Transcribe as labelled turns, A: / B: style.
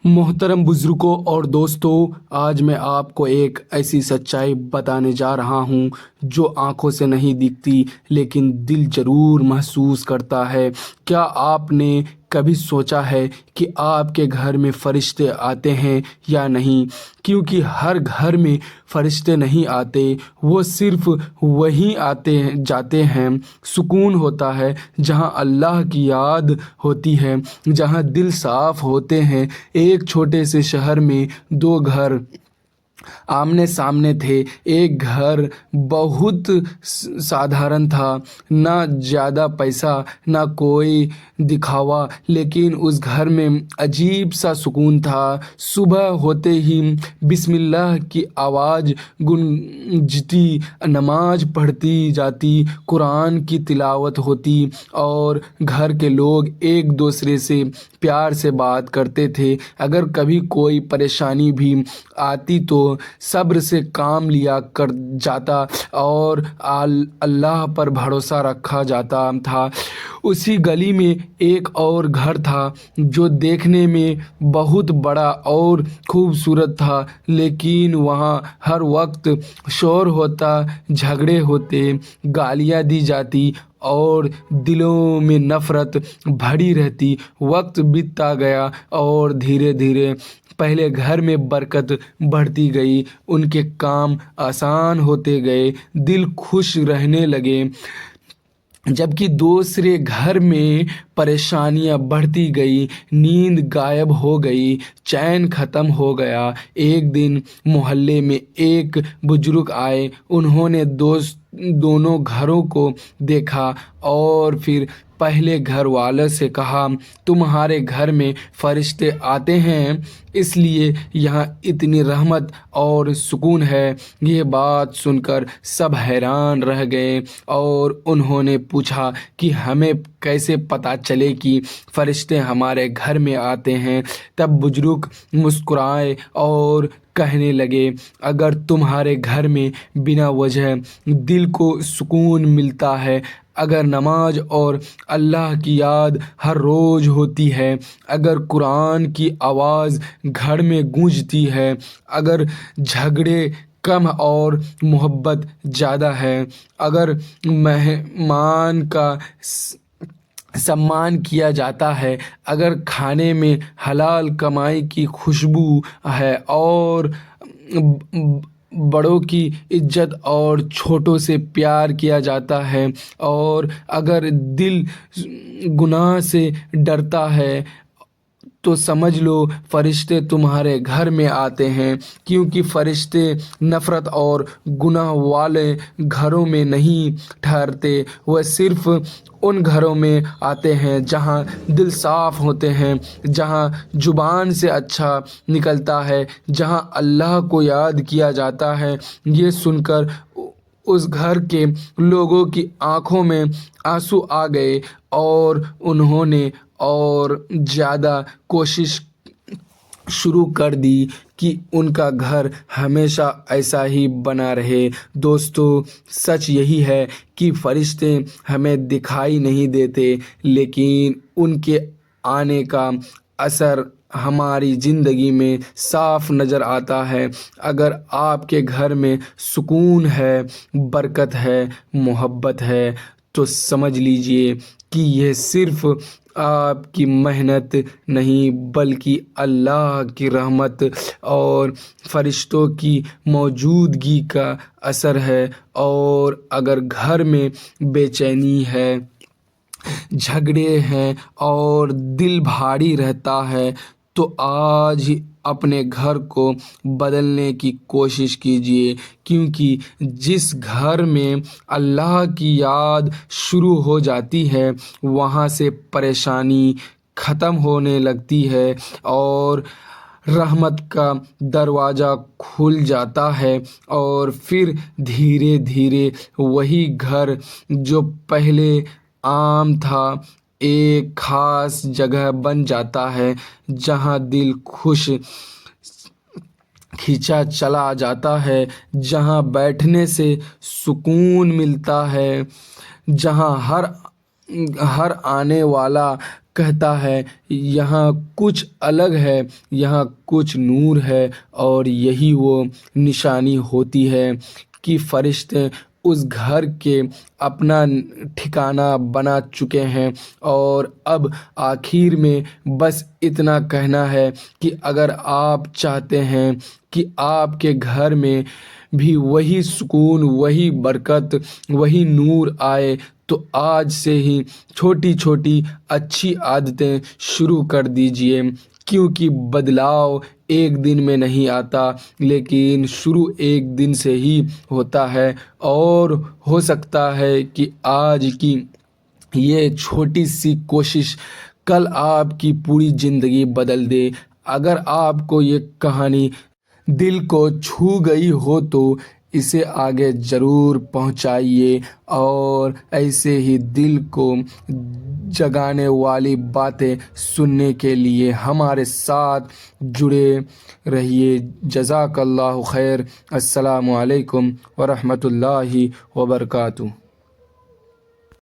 A: محترم بزرگوں اور دوستوں، آج میں آپ کو ایک ایسی سچائی بتانے جا رہا ہوں جو آنکھوں سے نہیں دکھتی لیکن دل ضرور محسوس کرتا ہے۔ کیا آپ نے کبھی سوچا ہے کہ آپ کے گھر میں فرشتے آتے ہیں یا نہیں؟ کیونکہ ہر گھر میں فرشتے نہیں آتے، وہ صرف وہیں آتے جاتے ہیں۔ سکون ہوتا ہے جہاں اللہ کی یاد ہوتی ہے، جہاں دل صاف ہوتے ہیں۔ ایک چھوٹے سے شہر میں دو گھر آمنے سامنے تھے۔ ایک گھر بہت سادھارن تھا، نہ زیادہ پیسہ نہ کوئی دکھاوا، لیکن اس گھر میں عجیب سا سکون تھا۔ صبح ہوتے ہی بسم اللہ کی آواز گونجتی، نماز پڑھی جاتی، قرآن کی تلاوت ہوتی اور گھر کے لوگ ایک دوسرے سے پیار سے بات کرتے تھے۔ اگر کبھی کوئی پریشانی بھی آتی تو صبر سے کام لیا کر جاتا اور اللہ پر بھروسہ رکھا جاتا تھا۔ اسی گلی میں ایک اور گھر تھا جو دیکھنے میں بہت بڑا اور خوبصورت تھا، لیکن وہاں ہر وقت شور ہوتا، جھگڑے ہوتے، گالیاں دی جاتی اور دلوں میں نفرت بھری رہتی۔ وقت بیتتا گیا اور دھیرے دھیرے پہلے گھر میں برکت بڑھتی گئی، ان کے کام آسان ہوتے گئے، دل خوش رہنے لگے، جبکہ دوسرے گھر میں پریشانیاں بڑھتی گئی، نیند غائب ہو گئی، چین ختم ہو گیا۔ ایک دن محلے میں ایک بزرگ آئے، انہوں نے دونوں گھروں کو دیکھا اور پھر پہلے گھر والے سے کہا، تمہارے گھر میں فرشتے آتے ہیں، اس لیے یہاں اتنی رحمت اور سکون ہے۔ یہ بات سن کر سب حیران رہ گئے اور انہوں نے پوچھا کہ ہمیں کیسے پتہ چلے کہ فرشتے ہمارے گھر میں آتے ہیں؟ تب بزرگ مسکرائے اور کہنے لگے، اگر تمہارے گھر میں بنا وجہ دل کو سکون ملتا ہے، اگر نماز اور اللہ کی یاد ہر روز ہوتی ہے، اگر قرآن کی آواز گھر میں گونجتی ہے، اگر جھگڑے کم اور محبت زیادہ ہے، اگر مہمان کا سمان کیا جاتا ہے، اگر کھانے میں حلال کمائی کی خوشبو ہے اور بڑوں کی عزت اور چھوٹوں سے پیار کیا جاتا ہے، اور اگر دل گناہ سے ڈرتا ہے، تو سمجھ لو فرشتے تمہارے گھر میں آتے ہیں۔ کیونکہ فرشتے نفرت اور گناہ والے گھروں میں نہیں ٹھہرتے، وہ صرف ان گھروں میں آتے ہیں جہاں دل صاف ہوتے ہیں، جہاں زبان سے اچھا نکلتا ہے، جہاں اللہ کو یاد کیا جاتا ہے۔ یہ سن کر اس گھر کے لوگوں کی آنکھوں میں آنسو آ گئے اور انہوں نے اور زیادہ کوشش شروع کر دی کہ ان کا گھر ہمیشہ ایسا ہی بنا رہے۔ دوستو، سچ یہی ہے کہ فرشتے ہمیں دکھائی نہیں دیتے، لیکن ان کے آنے کا اثر ہماری زندگی میں صاف نظر آتا ہے۔ اگر آپ کے گھر میں سکون ہے، برکت ہے، محبت ہے، تو سمجھ لیجئے کہ یہ صرف آپ کی محنت نہیں بلکہ اللہ کی رحمت اور فرشتوں کی موجودگی کا اثر ہے۔ اور اگر گھر میں بے چینی ہے، جھگڑے ہیں اور دل بھاری رہتا ہے، تو آج ہی اپنے گھر کو بدلنے کی کوشش کیجیے، کیونکہ جس گھر میں اللہ کی یاد شروع ہو جاتی ہے، وہاں سے پریشانی ختم ہونے لگتی ہے اور رحمت کا دروازہ کھل جاتا ہے، اور پھر دھیرے دھیرے وہی گھر جو پہلے عام تھا ایک خاص جگہ بن جاتا ہے، جہاں دل خوش کھینچا چلا جاتا ہے، جہاں بیٹھنے سے سکون ملتا ہے، جہاں ہر آنے والا کہتا ہے یہاں کچھ الگ ہے، یہاں کچھ نور ہے، اور یہی وہ نشانی ہوتی ہے کہ فرشتے اس گھر کے اپنا ٹھکانہ بنا چکے ہیں۔ اور اب آخر میں بس اتنا کہنا ہے کہ اگر آپ چاہتے ہیں کہ آپ کے گھر میں بھی وہی سکون، وہی برکت، وہی نور آئے، تو آج سے ہی چھوٹی چھوٹی اچھی عادتیں شروع کر دیجئے، کیونکہ بدلاؤ ایک دن میں نہیں آتا، لیکن شروع ایک دن سے ہی ہوتا ہے۔ اور ہو سکتا ہے کہ آج کی یہ چھوٹی سی کوشش کل آپ کی پوری زندگی بدل دے۔ اگر آپ کو یہ کہانی دل کو چھو گئی ہو تو اسے آگے ضرور پہنچائیے، اور ایسے ہی دل کو جگانے والی باتیں سننے کے لیے ہمارے ساتھ جڑے رہیے۔ جزاک اللہ خیر۔ السلام علیکم ورحمۃ اللہ وبرکاتہ۔